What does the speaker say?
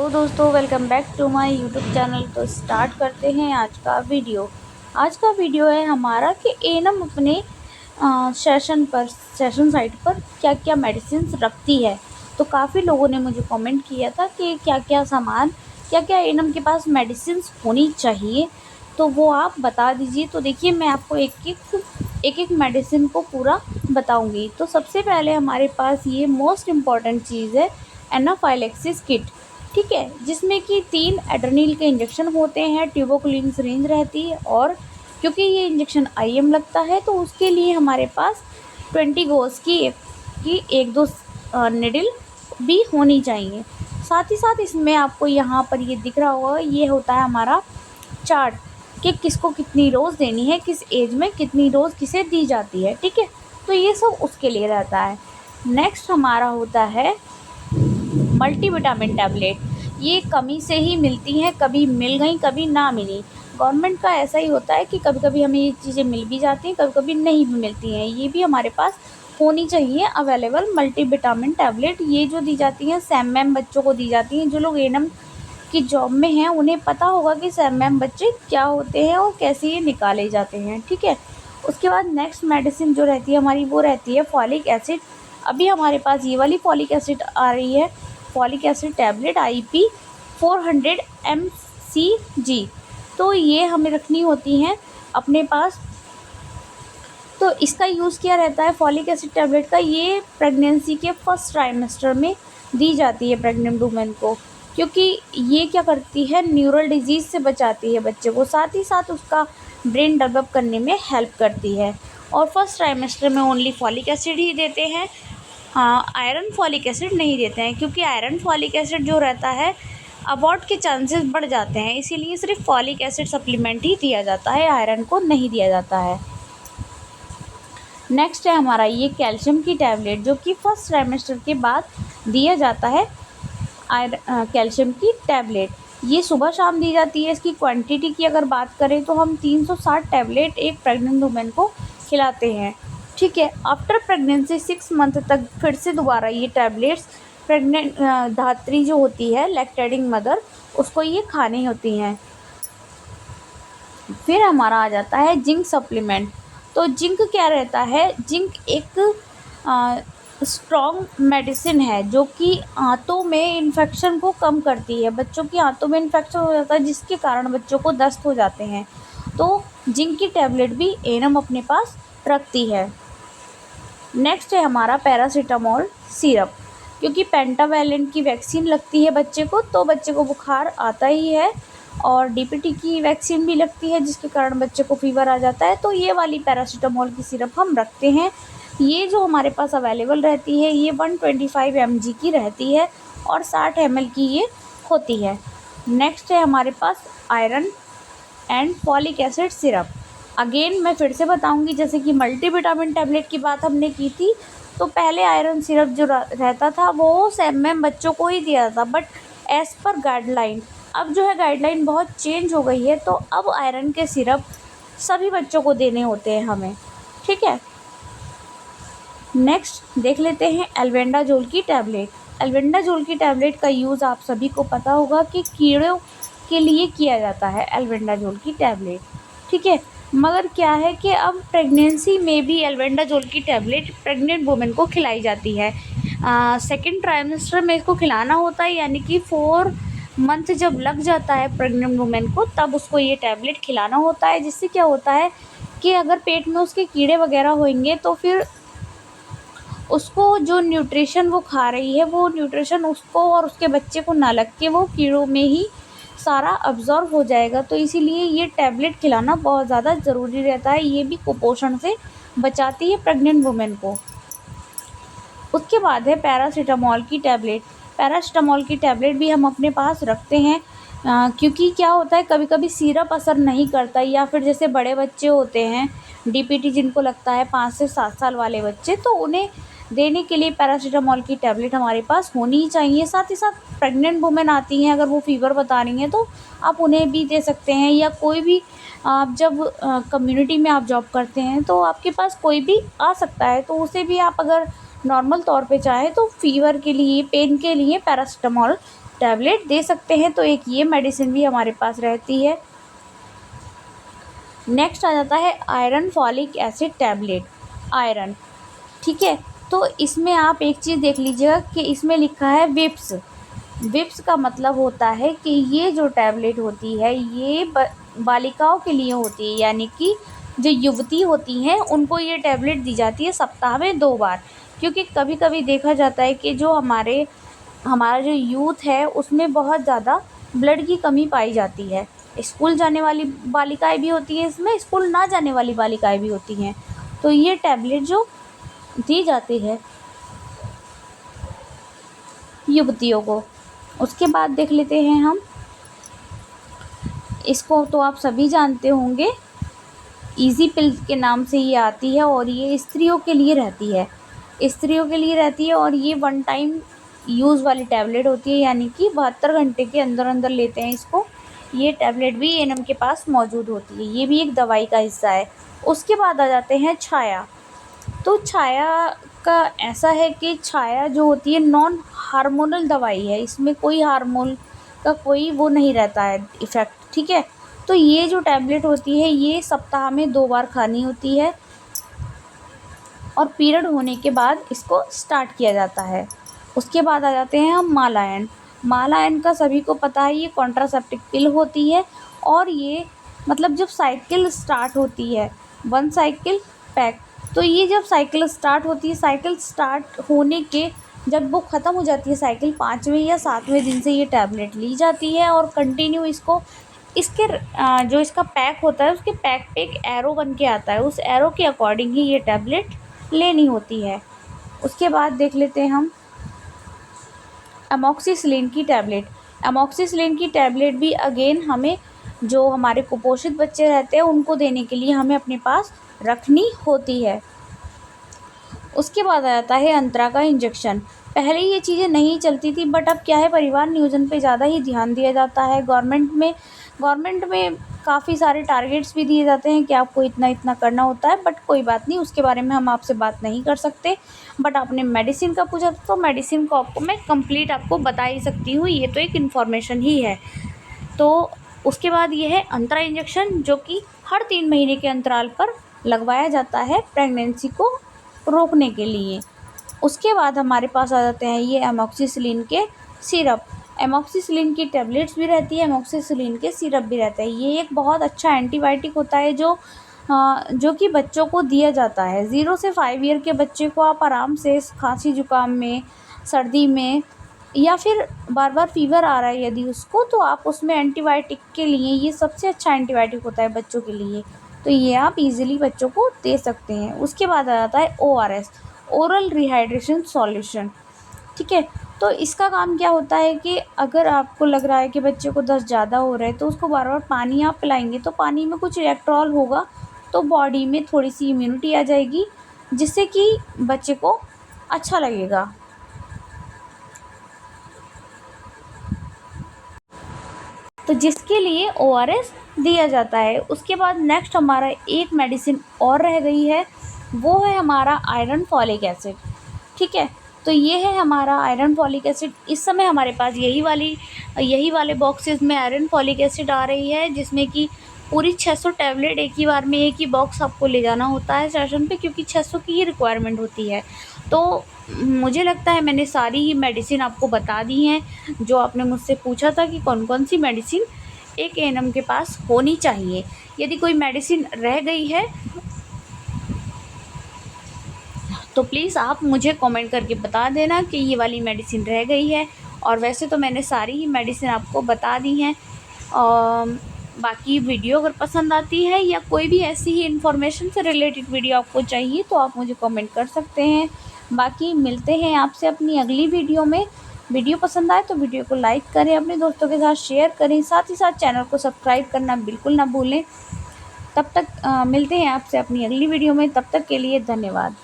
Hello दोस्तों, welcome back to my YouTube channel. तो start करते हैं आज का वीडियो है हमारा कि एनम अपने सेशन साइट पर क्या क्या मेडिसिन रखती है। तो काफ़ी लोगों ने मुझे कमेंट किया था कि क्या क्या एनम के पास मेडिसिन होनी चाहिए, तो वो आप बता दीजिए। तो देखिए, मैं आपको एक एक मेडिसिन को पूरा बताऊंगी। तो सबसे पहले हमारे पास ये मोस्ट इम्पॉर्टेंट चीज़ है एनाफाइलेक्सिस किट। ठीक है, जिसमें कि 3 एड्रेनल के इंजेक्शन होते हैं, ट्यूबोकुलिन सिरिंज रहती है, और क्योंकि ये इंजेक्शन आईएम लगता है तो उसके लिए हमारे पास 20 गोज की एक दो निडल भी होनी चाहिए। साथ ही साथ इसमें आपको यहाँ पर ये दिख रहा होगा, ये होता है हमारा चार्ट कि किसको कितनी डोज देनी है, किस एज में कितनी डोज किसे दी जाती है। ठीक है, तो ये सब उसके लिए रहता है। नेक्स्ट हमारा होता है मल्टीविटामिन टैबलेट। ये कमी से ही मिलती हैं, कभी मिल गई कभी ना मिली। गवर्नमेंट का ऐसा ही होता है कि कभी कभी हमें ये चीज़ें मिल भी जाती हैं, कभी कभी नहीं भी मिलती हैं। ये भी हमारे पास होनी चाहिए अवेलेबल मल्टीविटामिन टैबलेट। ये जो दी जाती हैं सैम बच्चों को दी जाती हैं। जो लोग एनएम की जॉब में हैं उन्हें पता होगा कि सैम बच्चे क्या होते हैं और कैसे ये निकाले जाते हैं। ठीक है, उसके बाद नेक्स्ट मेडिसिन जो रहती है हमारी, वो रहती है फॉलिक एसिड। अभी हमारे पास ये वाली फॉलिक एसिड आ रही है, folic acid tablet IP 400 mcg। तो ये हमें रखनी होती हैं अपने पास। तो इसका यूज़ क्या रहता है फॉलिक एसिड टैबलेट का, ये प्रेगनेंसी के फर्स्ट ट्राइमेस्टर में दी जाती है प्रेग्नेंट वुमेन को, क्योंकि ये क्या करती है, न्यूरल डिजीज़ से बचाती है बच्चे को, साथ ही साथ उसका ब्रेन डेवलप करने में हेल्प करती है। और फर्स्ट ट्राइमेस्टर में ओनली फॉलिक एसिड ही देते हैं, हाँ, आयरन फॉलिक एसिड नहीं देते हैं, क्योंकि आयरन फॉलिक एसिड जो रहता है अबॉर्ट के चांसेस बढ़ जाते हैं, इसीलिए सिर्फ फॉलिक एसिड सप्लीमेंट ही दिया जाता है, आयरन को नहीं दिया जाता है। नेक्स्ट है हमारा ये कैल्शियम की टैबलेट, जो कि फर्स्ट ट्राइमेस्टर के बाद दिया जाता है। कैल्शियम की टैबलेट ये सुबह शाम दी जाती है। इसकी क्वांटिटी की अगर बात करें तो हम 360 टैबलेट एक प्रेग्नेंट वुमेन को खिलाते हैं। ठीक है, आफ्टर प्रेगनेंसी 6 मंथ तक फिर से दोबारा ये टैबलेट्स प्रेग्नेंट धात्री जो होती है, लैक्टेटिंग मदर, उसको ये खानी होती हैं। फिर हमारा आ जाता है जिंक सप्लीमेंट। तो जिंक क्या रहता है, जिंक एक स्ट्रॉन्ग मेडिसिन है जो कि आंतों में इन्फेक्शन को कम करती है। बच्चों की आंतों में इन्फेक्शन हो जाता है जिसके कारण बच्चों को दस्त हो जाते हैं, तो जिंक की टैबलेट भी एनम अपने पास रखती है। नेक्स्ट है हमारा पैरासीटामोल सिरप, क्योंकि पेंटावैलेंट की वैक्सीन लगती है बच्चे को, तो बच्चे को बुखार आता ही है, और DPT की वैक्सीन भी लगती है जिसके कारण बच्चे को फीवर आ जाता है। तो ये वाली पैरासीटामोल की सिरप हम रखते हैं। ये जो हमारे पास अवेलेबल रहती है ये 125 mg की रहती है और 60 ml की ये होती है। नेक्स्ट है हमारे पास iron and folic acid syrup. Again मैं फिर से बताऊंगी, जैसे कि मल्टीविटामिन टैबलेट की बात हमने की थी, तो पहले आयरन सिरप जो रहता था वो सैम बच्चों को ही दिया था, बट एज़ पर गाइडलाइन अब जो है गाइडलाइन बहुत चेंज हो गई है, तो अब आयरन के सिरप सभी बच्चों को देने होते हैं हमें। ठीक है, नेक्स्ट देख लेते हैं एल्बेंडाजोल की टैबलेट। एल्बेंडाजोल की टैबलेट का यूज़ आप सभी को पता होगा कि कीड़ों के लिए किया जाता है एल्बेंडाजोल की टैबलेट। ठीक है, मगर क्या है कि अब प्रेगनेंसी में भी एल्बेंडाजोल की टैबलेट प्रेग्नेंट वुमेन को खिलाई जाती है। सेकेंड ट्राइमेस्टर में इसको खिलाना होता है, यानी कि 4 मंथ जब लग जाता है प्रेग्नेंट वुमेन को, तब उसको ये टैबलेट खिलाना होता है। जिससे क्या होता है कि अगर पेट में उसके कीड़े वगैरह होंगे तो फिर उसको जो न्यूट्रिशन वो खा रही है, वो न्यूट्रिशन उसको और उसके बच्चे को ना लग के वो कीड़ों में ही सारा अब्ज़ॉर्ब हो जाएगा। तो इसीलिए ये टैबलेट खिलाना बहुत ज़्यादा ज़रूरी रहता है। ये भी कुपोषण से बचाती है प्रेग्नेंट वुमेन को। उसके बाद है पैरासीटामोल की टैबलेट। पैरासीटामोल की टैबलेट भी हम अपने पास रखते हैं, क्योंकि क्या होता है कभी कभी सिरप असर नहीं करता, या फिर जैसे बड़े बच्चे होते हैं DPT जिनको लगता है 5 से 7 साल वाले बच्चे, तो उन्हें देने के लिए पैरासीटामोल की टैबलेट हमारे पास होनी ही चाहिए। साथ ही साथ प्रेग्नेंट वुमेन आती हैं, अगर वो फीवर बता रही हैं तो आप उन्हें भी दे सकते हैं, या कोई भी आप जब कम्युनिटी में आप जॉब करते हैं तो आपके पास कोई भी आ सकता है, तो उसे भी आप अगर नॉर्मल तौर पे चाहें तो फीवर के लिए, पेन के लिए पैरासीटामोल टैबलेट दे सकते हैं। तो एक ये मेडिसिन भी हमारे पास रहती है। नेक्स्ट आ जाता है iron folic acid tablet, iron, ठीक है। तो इसमें आप एक चीज़ देख लीजिएगा कि इसमें लिखा है विप्स। विप्स का मतलब होता है कि ये जो टैबलेट होती है ये बालिकाओं के लिए होती है, यानी कि जो युवती होती हैं उनको ये टैबलेट दी जाती है सप्ताह में 2 बार। क्योंकि कभी कभी देखा जाता है कि जो हमारा जो यूथ है उसमें बहुत ज़्यादा ब्लड की कमी पाई जाती है। स्कूल जाने वाली बालिकाएं भी होती हैं इसमें, स्कूल ना जाने वाली बालिकाएं भी होती हैं। तो ये टैबलेट जो दी जाती है युवतियों को। उसके बाद देख लेते हैं हम इसको, तो आप सभी जानते होंगे, इजी पिल के नाम से ये आती है और ये स्त्रियों के लिए रहती है, स्त्रियों के लिए रहती है। और ये 1 टाइम यूज़ वाली टैबलेट होती है, यानी कि 72 घंटे के अंदर अंदर लेते हैं इसको। ये टैबलेट भी एएनएम के पास मौजूद होती है, ये भी एक दवाई का हिस्सा है। उसके बाद आ जाते हैं छाया। तो छाया का ऐसा है कि छाया जो होती है नॉन हार्मोनल दवाई है, इसमें कोई हार्मोन का कोई वो नहीं रहता है इफ़ेक्ट, ठीक है। तो ये जो टैबलेट होती है ये सप्ताह में 2 बार खानी होती है और पीरियड होने के बाद इसको स्टार्ट किया जाता है। उसके बाद आ जाते हैं हम मालायन। मालायन का सभी को पता है, ये कॉन्ट्रासेप्टिव पिल होती है और ये मतलब जब साइकिल स्टार्ट होती है 1 साइकिल पैक, तो ये जब साइकिल स्टार्ट होती है, साइकिल स्टार्ट होने के जब वो ख़त्म हो जाती है साइकिल 5वें या 7वें दिन से ये टैबलेट ली जाती है और कंटिन्यू इसको इसके जो इसका पैक होता है उसके पैक पे एक एरो बन के आता है, उस एरो के अकॉर्डिंग ही ये टैबलेट लेनी होती है। उसके बाद देख लेते हैं हम अमोक्सिसिलिन की टैबलेट। अमोक्सिसिलिन की टैबलेट भी अगेन हमें जो हमारे कुपोषित बच्चे रहते हैं उनको देने के लिए हमें अपने पास रखनी होती है। उसके बाद आ जाता है अंतरा का इंजेक्शन। पहले ये चीज़ें नहीं चलती थी, बट अब क्या है, परिवार नियोजन पे ज़्यादा ही ध्यान दिया जाता है। गवर्नमेंट में काफ़ी सारे टारगेट्स भी दिए जाते हैं कि आपको इतना इतना करना होता है, बट कोई बात नहीं, उसके बारे में हम आपसे बात नहीं कर सकते। बट आपने मेडिसिन का पूछा तो मेडिसिन को आपको मैं कंप्लीट आपको बता ही सकती हूँ, ये तो एक इन्फॉर्मेशन ही है। तो उसके बाद ये है अंतरा इंजेक्शन, जो कि हर 3 महीने के अंतराल पर लगवाया जाता है प्रेगनेंसी को रोकने के लिए। उसके बाद हमारे पास आ जाते हैं ये एमोक्सिसिलिन के सिरप। एमोक्सिसिलिन की टैबलेट्स भी रहती है, एमोक्सिसिलिन के सिरप भी रहते हैं। ये एक बहुत अच्छा एंटीबायोटिक होता है जो कि बच्चों को दिया जाता है। 0 से 5 ईयर के बच्चे को आप आराम से खांसी जुकाम में, सर्दी में, या फिर बार बार फीवर आ रहा है यदि उसको, तो आप उसमें एंटीबायोटिक के लिए ये सबसे अच्छा एंटीबायोटिक होता है बच्चों के लिए। तो ये आप इजीली बच्चों को दे सकते हैं। उसके बाद आ जाता है ORS, ओरल रिहाइड्रेशन सॉल्यूशन, ठीक है। तो इसका काम क्या होता है कि अगर आपको लग रहा है कि बच्चे को दस्त ज़्यादा हो रहा है तो उसको बार बार पानी आप पिलाएंगे तो पानी में कुछ इलेक्ट्रॉल होगा, तो बॉडी में थोड़ी सी इम्यूनिटी आ जाएगी जिससे कि बच्चे को अच्छा लगेगा। तो जिसके लिए ORS दिया जाता है। उसके बाद नेक्स्ट हमारा एक मेडिसिन और रह गई है, वो है हमारा आयरन फॉलिक एसिड, ठीक है। तो ये है हमारा आयरन फॉलिक एसिड। इस समय हमारे पास यही वाले बॉक्सेस में आयरन फॉलिक एसिड आ रही है, जिसमें कि पूरी 600 टैबलेट एक ही बार में एक ही बॉक्स आपको ले जाना होता है सेशन पे, क्योंकि 600 की ही रिक्वायरमेंट होती है। तो मुझे लगता है मैंने सारी ही मेडिसिन आपको बता दी हैं, जो आपने मुझसे पूछा था कि कौन कौन सी मेडिसिन एक एएनएम के पास होनी चाहिए। यदि कोई मेडिसिन रह गई है तो प्लीज़ आप मुझे कमेंट करके बता देना कि ये वाली मेडिसिन रह गई है। और वैसे तो मैंने सारी ही मेडिसिन आपको बता दी हैं। बाकी वीडियो अगर पसंद आती है या कोई भी ऐसी ही इन्फॉर्मेशन से रिलेटेड वीडियो आपको चाहिए तो आप मुझे कमेंट कर सकते हैं। बाकी मिलते हैं आपसे अपनी अगली वीडियो में। वीडियो पसंद आए तो वीडियो को लाइक करें, अपने दोस्तों के साथ शेयर करें, साथ ही साथ चैनल को सब्सक्राइब करना बिल्कुल ना भूलें। तब तक मिलते हैं आपसे अपनी अगली वीडियो में, तब तक के लिए धन्यवाद।